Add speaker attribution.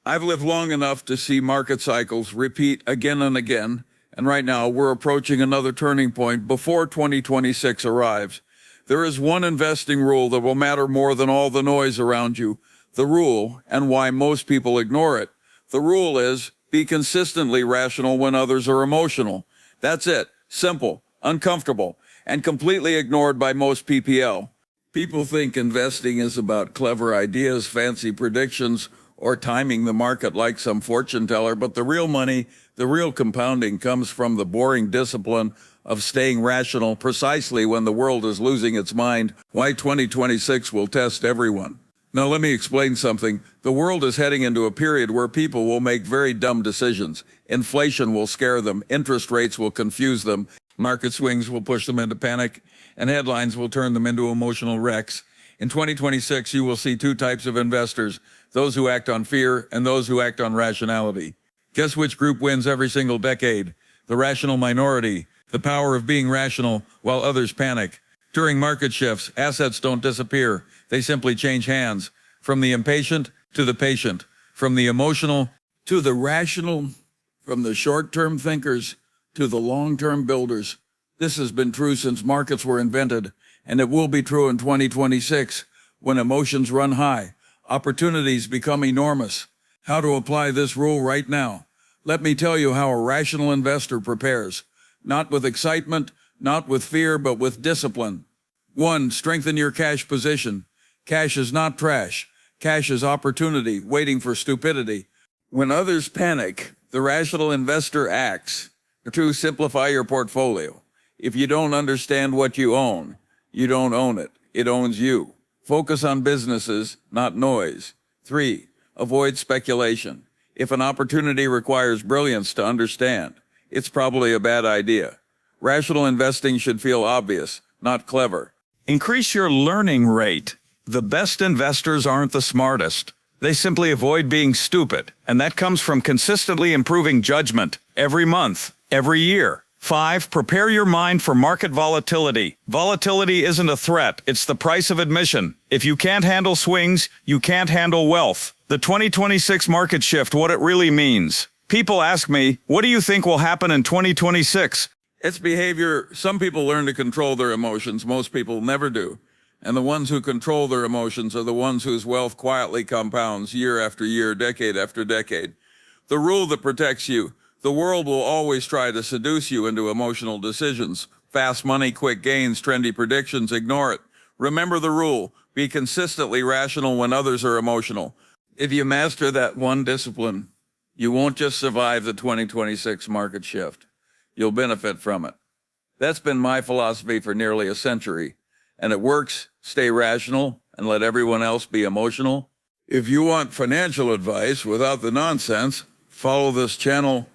Speaker 1: I've lived long enough to see market cycles repeat again and again, and right now we're approaching another turning point before 2026 arrives. There is one investing rule that will matter more than all the noise around you. The rule, and why most people ignore it. The rule is, be consistently rational when others are emotional. That's it. Simple, uncomfortable, and completely ignored by most PPL. People think investing is about clever ideas, fancy predictions, or timing the market like some fortune teller, but the real money, the real compounding comes from the boring discipline of staying rational precisely when the world is losing its mind. Why 2026 will test everyone. Now let me explain something. The world is heading into a period where people will make very dumb decisions. Inflation will scare them, interest rates will confuse them, market swings will push them into panic, and headlines will turn them into emotional wrecks. In 2026, you will see two types of investors, those who act on fear and those who act on rationality. Guess which group wins every single decade? The rational minority, the power of being rational while others panic. During market shifts, assets don't disappear. They simply change hands, from the impatient to the patient, from the emotional to the rational, from the short-term thinkers to the long-term builders. This has been true since markets were invented, and it will be true in 2026 when emotions run high, opportunities become enormous. How to apply this rule right now? Let me tell you how a rational investor prepares. Not with excitement, not with fear, but with discipline. 1. Strengthen your cash position. Cash is not trash. Cash is opportunity, waiting for stupidity. When others panic, the rational investor acts. 2. Simplify your portfolio. If you don't understand what you own, you don't own it. It owns you. Focus on businesses, not noise. 3. Avoid speculation. If an opportunity requires brilliance to understand, it's probably a bad idea. Rational investing should feel obvious, not clever.
Speaker 2: Increase your learning rate. The best investors aren't the smartest. They simply avoid being stupid, and that comes from consistently improving judgment every month, every year. 5. Prepare your mind for market volatility. Volatility isn't a threat, it's the price of admission. If you can't handle swings, you can't handle wealth. The 2026 market shift, what it really means. People ask me, what do you think will happen in 2026?
Speaker 1: It's behavior. Some people learn to control their emotions. Most people never do. And the ones who control their emotions are the ones whose wealth quietly compounds year after year, decade after decade. The rule that protects you. The world will always try to seduce you into emotional decisions. Fast money, quick gains, trendy predictions, ignore it. Remember the rule. Be consistently rational when others are emotional. If you master that one discipline, you won't just survive the 2026 market shift. You'll benefit from it. That's been my philosophy for nearly a century, and it works. Stay rational and let everyone else be emotional. If you want financial advice without the nonsense, follow this channel